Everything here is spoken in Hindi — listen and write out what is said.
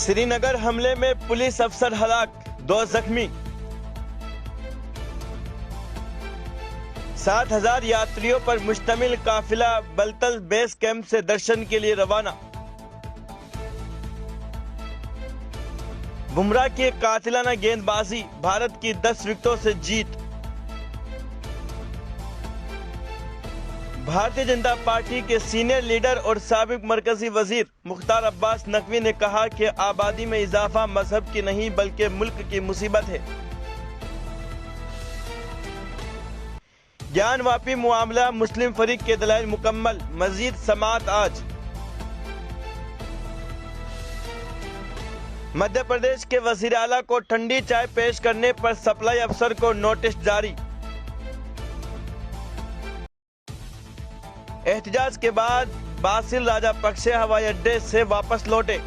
श्रीनगर हमले में पुलिस अफसर हलाक, 2 जख्मी। 7,000 यात्रियों पर मुश्तमिल काफिला बलतल बेस कैंप से दर्शन के लिए रवाना। बुमराह की कातिलाना गेंदबाजी, भारत की 10 विकेटों से जीत। भारतीय जनता पार्टी के सीनियर लीडर और साबिक मरकजी वजीर मुख्तार अब्बास नकवी ने कहा कि आबादी में इजाफा मजहब की नहीं बल्कि मुल्क की मुसीबत है। ज्ञान वापी मामला मुस्लिम फरीक के दलाइल मुकम्मल, मजीद समाअत आज। मध्य प्रदेश के वजीर आला को ठंडी चाय पेश करने पर सप्लाई अफसर को नोटिस जारी। एहतजाज के बाद बासिल राजापक्षे हवाई अड्डे से वापस लौटे।